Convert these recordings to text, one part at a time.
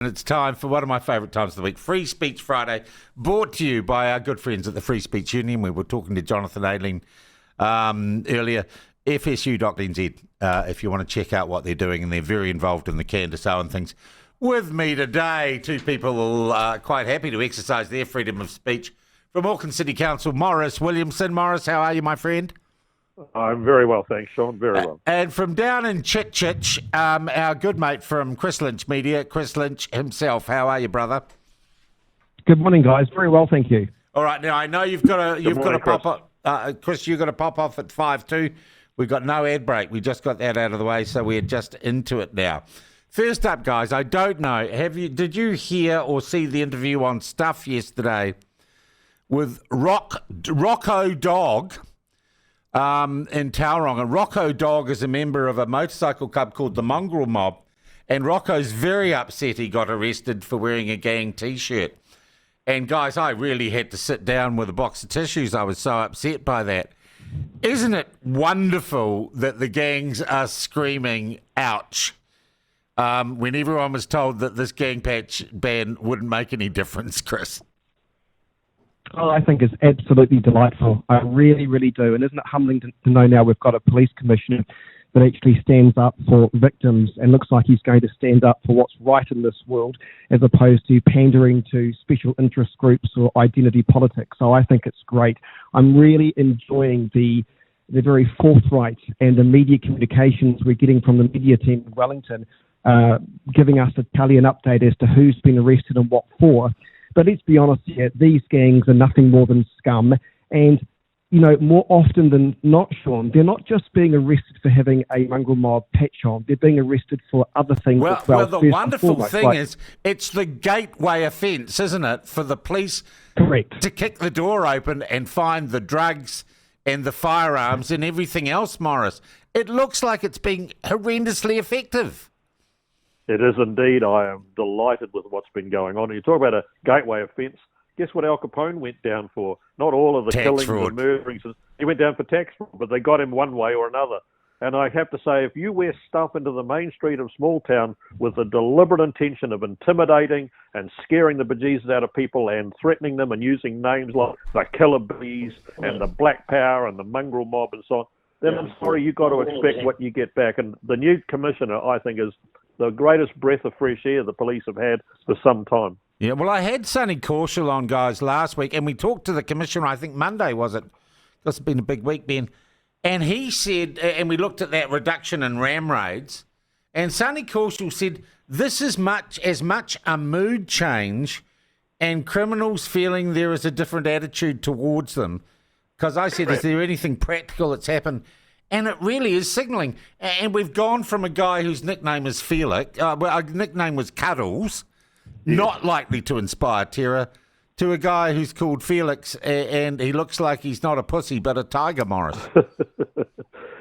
And it's time for one of my favourite times of the week, Free Speech Friday, brought to you by our good friends at the Free Speech Union. We were talking to Jonathan Ailing earlier, fsu.nz, if you want to check out what they're doing, and they're very involved in the Candace Owens things. With me today, two people quite happy to exercise their freedom of speech. From Auckland City Council, Maurice Williamson. Maurice, how are you, my friend? I'm very well, thanks, Sean. Very well. And from down in Chitchich, our good mate from Chris Lynch Media, Chris Lynch himself. How are you, brother? Good morning, guys. Very well, thank you. All right, now I know you've got to pop up, Chris. You've got to pop off at 5:02. We've got no ad break. We just got that out of the way, so we're just into it now. First up, guys, I don't know. Did you hear or see the interview on Stuff yesterday with Rocco Dog? In Tauranga. Rocco Dog is a member of a motorcycle club called the Mongrel Mob, and Rocco's very upset he got arrested for wearing a gang T-shirt. And guys, I really had to sit down with a box of tissues. I was so upset by that. Isn't it wonderful that the gangs are screaming ouch when everyone was told that this gang patch ban wouldn't make any difference, Chris? Oh, I think it's absolutely delightful. I really, really do. And isn't it humbling to know now we've got a police commissioner that actually stands up for victims and looks like he's going to stand up for what's right in this world, as opposed to pandering to special interest groups or identity politics. So I think it's great. I'm really enjoying the very forthright and immediate communications we're getting from the media team in Wellington, giving us a tally and update as to who's been arrested and what for. But let's be honest here, these gangs are nothing more than scum. And, you know, more often than not, Sean, they're not just being arrested for having a mongrel mob patch on. They're being arrested for other things as well. Well, the wonderful thing is it's the gateway offence, isn't it, for the police to kick the door open and find the drugs and the firearms and everything else, Maurice. It looks like it's being horrendously effective. It is indeed. I am delighted with what's been going on. You talk about a gateway offence. Guess what Al Capone went down for? Not all of the tax killings fraud. and murderings. He went down for tax fraud, but they got him one way or another. And I have to say, if you wear stuff into the main street of small town with the deliberate intention of intimidating and scaring the bejesus out of people and threatening them and using names like the Killer Bees and the Black Power and the Mongrel Mob and so on, then I'm sorry, you've got to expect what you get back. And the new commissioner, I think, is the greatest breath of fresh air the police have had for some time. Yeah, well, I had Sonny Corshall on, guys, last week, and we talked to the commissioner, I think Monday, was it? It's been a big week, Ben. And he said, and we looked at that reduction in ram raids, and Sonny Corshall said, this is as much a mood change and criminals feeling there is a different attitude towards them. Because I said, is there anything practical that's happened? And it really is signalling. And we've gone from a guy whose nickname is Felix, nickname was Cuddles, not likely to inspire terror, to a guy who's called Felix, and he looks like he's not a pussy but a tiger, Maurice.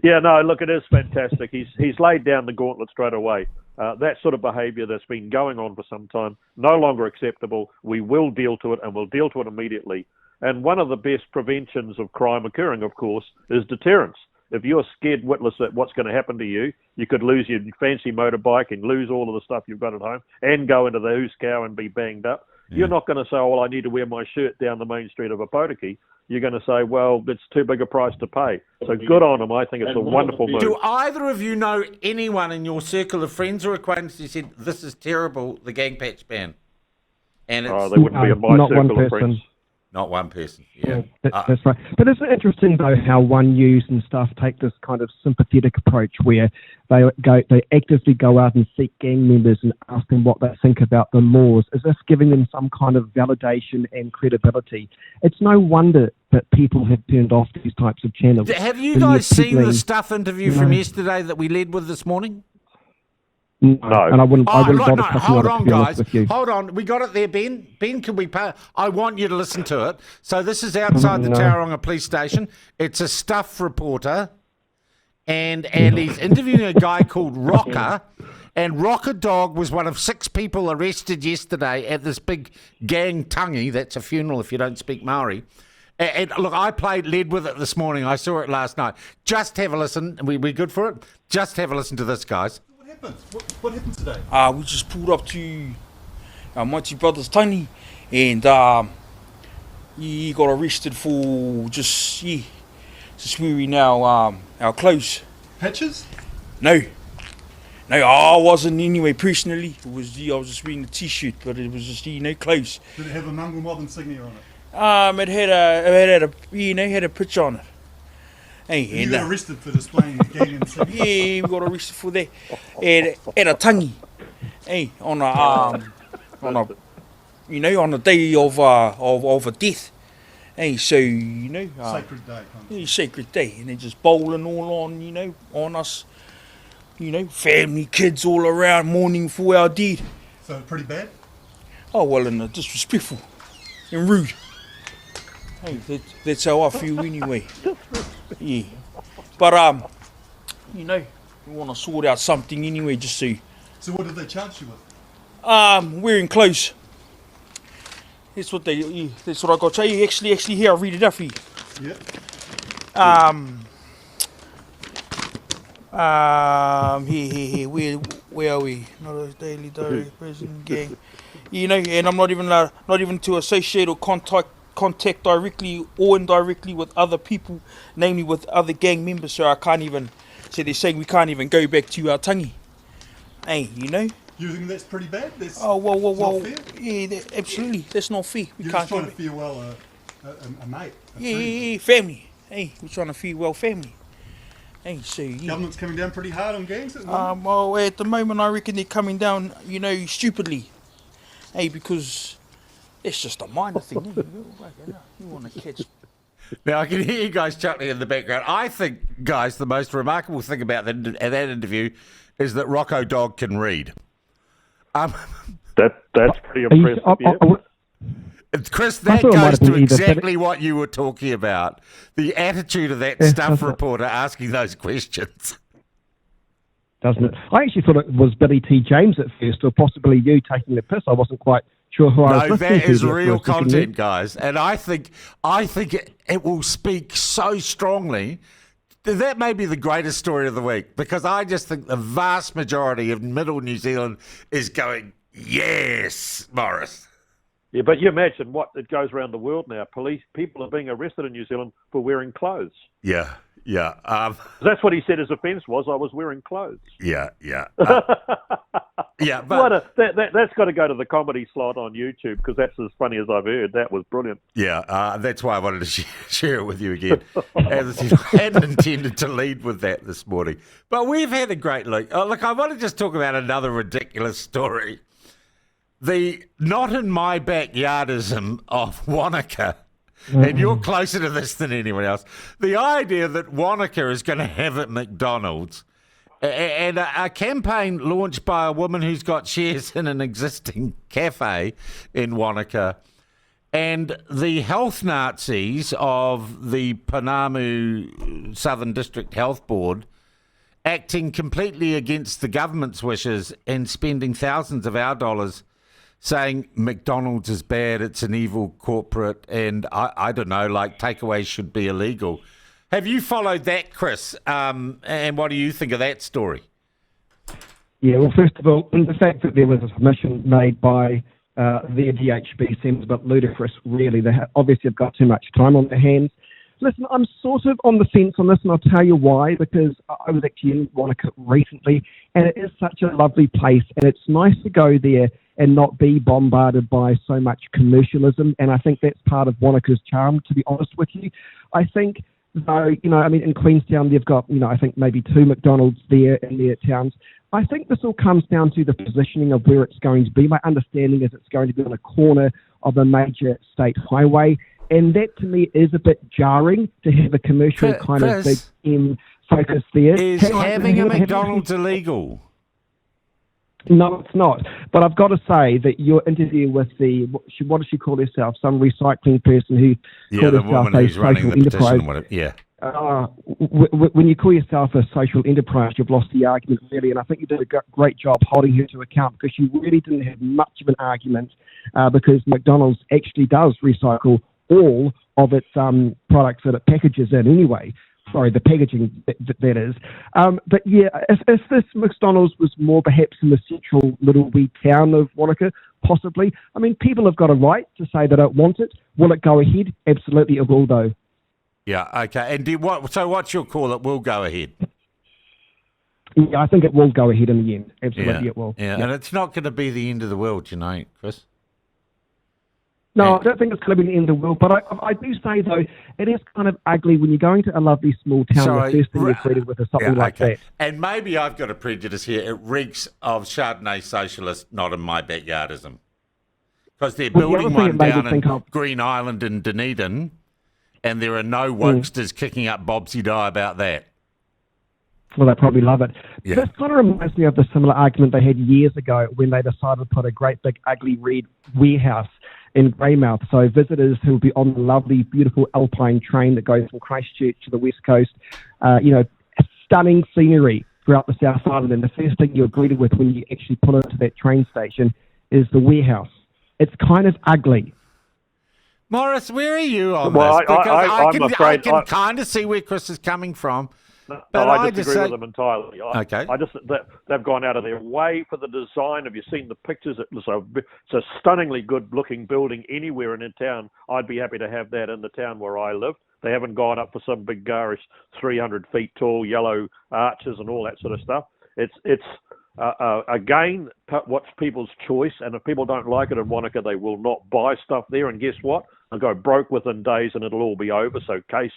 Yeah, no, look, it is fantastic. He's laid down the gauntlet straight away. That sort of behaviour that's been going on for some time, no longer acceptable. We will deal to it, and we'll deal to it immediately. And one of the best preventions of crime occurring, of course, is deterrence. If you're scared witless at what's going to happen to you, you could lose your fancy motorbike and lose all of the stuff you've got at home and go into the Hooskow and be banged up. Yeah. You're not going to say, oh, well, I need to wear my shirt down the main street of Opotiki. You're going to say, well, it's too big a price to pay. So good on them. I think it's a wonderful move. Do either of you know anyone in your circle of friends or acquaintances who said, this is terrible, the gang patch ban? And it's, they wouldn't be in my circle of friends. Not one person, yeah. That's right. But it's interesting, though, how One News and stuff take this kind of sympathetic approach where they actively go out and seek gang members and ask them what they think about the laws, as if giving them some kind of validation and credibility. It's no wonder that people have turned off these types of channels. Have you guys seen the Stuff interview from yesterday that we led with this morning? No, and I wouldn't bother hold on, guys. Hold on. We got it there, Ben. Ben, can we pay? I want you to listen to it. So this is outside the Tauranga police station. It's a Stuff reporter, and he's interviewing a guy called Rocker, and Rocker Dog was one of 6 people arrested yesterday at this big gang tangi. That's a funeral if you don't speak Maori. And look, I led with it this morning. I saw it last night. Just have a listen. We're good for it? Just have a listen to this, guys. What happened today? We just pulled up to Mighty Brothers Tony, and he got arrested for just wearing our clothes. Patches? No, I wasn't anyway personally. I was just wearing a t-shirt, but it was just clothes. Did it have a Mungal Mob insignia on it? It had a picture on it. Hey, you got arrested for displaying the gang insignia? Yeah, we got arrested for that. At a tangi. Hey, on a day of a death. Hey, so Sacred day. Sacred day, and they're just bowling all on us. Family, kids all around mourning for our dead. So pretty bad? Oh well, and disrespectful and rude. Hey, that's how I feel anyway. Yeah, but we want to sort out something anyway, just so. So what did they charge you with? Wearing clothes. That's what I got. Hey, actually, here, I'll read it out for you. Yep. Here, where are we? Not a daily diary, prison gang. And I'm not even to associate or contact directly or indirectly with other people, namely with other gang members. So I can't even. So they're saying we can't even go back to our tangi. Hey, You think that's pretty bad? That's, well. not fair? Yeah, absolutely. That's not fair. You're just trying to farewell a mate. Yeah, family. Hey, we're trying to farewell family. Hey, so yeah. Government's coming down pretty hard on gangs at the moment? Well, at the moment, I reckon they're coming down, stupidly. Hey, because it's just a minor thing. You want to catch. Now, I can hear you guys chuckling in the background. I think, guys, the most remarkable thing about that interview is that Rocco Dog can read. That's pretty impressive. Chris, that goes to exactly what you were talking about. The attitude of that stuff reporter asking those questions. Doesn't it? I actually thought it was Billy T. James at first, or possibly you taking the piss. I wasn't quite sure who I was listening to. No, that is real content, guys. And I think it will speak so strongly. That may be the greatest story of the week, because I just think the vast majority of Middle New Zealand is going, yes, Maurice. Yeah, but you imagine what it goes around the world now. People are being arrested in New Zealand for wearing clothes. Yeah. That's what he said his offence was. I was wearing clothes. Yeah. Yeah, but that's got to go to the comedy slot on YouTube, because that's as funny as I've heard. That was brilliant. Yeah, that's why I wanted to share it with you again. As I hadn't intended to lead with that this morning, but we've had a great look. Look, I want to just talk about another ridiculous story. The not in my backyardism of Wanaka, and you're closer to this than anyone else. The idea that Wanaka is going to have at McDonald's, and a campaign launched by a woman who's got shares in an existing cafe in Wanaka, and the health Nazis of the Panamu Southern District Health Board acting completely against the government's wishes and spending thousands of our dollars saying McDonald's is bad, it's an evil corporate, and I don't know, like takeaways should be illegal. Have you followed that, Chris? And what do you think of that story? Yeah, well, first of all, the fact that there was a submission made by their DHB seems a bit ludicrous, really. They obviously have got too much time on their hands. Listen, I'm sort of on the fence on this, and I'll tell you why, because I was actually in Wanaka recently, and it is such a lovely place, and it's nice to go there and not be bombarded by so much commercialism, and I think that's part of Wanaka's charm, to be honest with you. I think, though, in Queenstown, they've got, I think maybe 2 McDonald's there in their towns. I think this all comes down to the positioning of where it's going to be. My understanding is it's going to be on a corner of a major state highway, and that to me is a bit jarring to have a commercial kind of big M focus there. Is having a McDonald's illegal? No, it's not. But I've got to say that your interview with what does she call herself? Some recycling person who called herself a social enterprise. Yeah. When you call yourself a social enterprise, you've lost the argument, really. And I think you did a great job holding her to account, because she really didn't have much of an argument, because McDonald's actually does recycle all of its products that it packages in anyway. Sorry, the packaging, that is. But yeah, if this McDonald's was more perhaps in the central little wee town of Wanaka, possibly. I mean, people have got a right to say they don't want it. Will it go ahead? Absolutely it will, though. Yeah, okay. And so what's your call? It will go ahead? Yeah, I think it will go ahead in the end. Absolutely it will. Yeah, and it's not going to be the end of the world, you know, Chris. No, I don't think it's going to be the end of the world, but I do say, though, it is kind of ugly when you go into a lovely small town, the first thing you're greeted with is something like that. And maybe I've got a prejudice here. It reeks of Chardonnay socialist, not in my backyardism. Because they're building one down in Green Island in Dunedin, and there are no wokesters kicking up Bobsy Die about that. Well, they probably love it. Yeah. This kind of reminds me of the similar argument they had years ago when they decided to put a great big ugly red warehouse in Greymouth. So visitors who will be on the lovely, beautiful Alpine train that goes from Christchurch to the West Coast, stunning scenery throughout the South Island. And the first thing you're greeted with when you actually pull into that train station is the warehouse. It's kind of ugly. Maurice, where are you on Well, this? Because I can I kind of see where Chris is coming from. No, I disagree with them entirely. Okay. They've gone out of their way for the design. Have you seen the pictures? It's a stunningly good-looking building anywhere in a town. I'd be happy to have that in the town where I live. They haven't gone up for some big garish 300 feet tall yellow arches and all that sort of stuff. It's again, what's people's choice, and if people don't like it in Wanaka, they will not buy stuff there. And guess what? They'll go broke within days, and it'll all be over. So case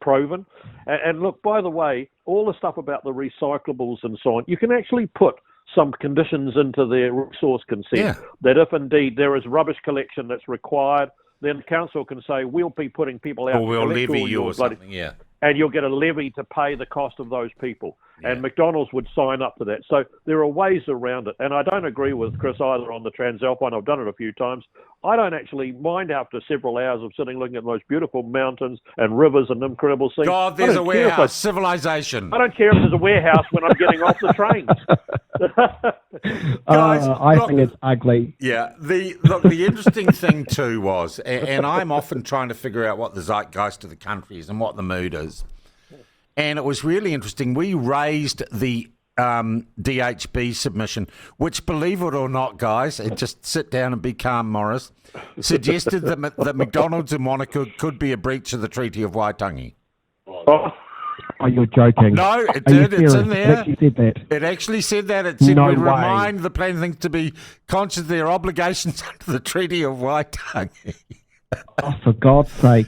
proven. And look, by the way, all the stuff about the recyclables and so on, you can actually put some conditions into their resource consent that if indeed there is rubbish collection that's required, then the council can say, we'll be putting people out. Or we'll levy you or something, and you'll get a levy to pay the cost of those people. Yeah. And McDonald's would sign up to that. So there are ways around it. And I don't agree with Chris either on the Transalpine. I've done it a few times. I don't actually mind after several hours of sitting looking at those beautiful mountains and rivers and incredible scenes. God, there's a warehouse. Civilization. I don't care if there's a warehouse when I'm getting off the train. Guys, I think it's ugly. Yeah. The interesting thing too was, and I'm often trying to figure out what the zeitgeist of the country is and what the mood is. And it was really interesting. We raised the DHB submission, which, believe it or not, guys, and just sit down and be calm, Maurice, suggested that McDonald's in Wanaka could be a breach of the Treaty of Waitangi. Oh, you're joking. No, it did. It's in there. It actually said that. It actually said that. It said No we way. remind the planning things to be conscious of their obligations under the Treaty of Waitangi. Oh, for God's sake.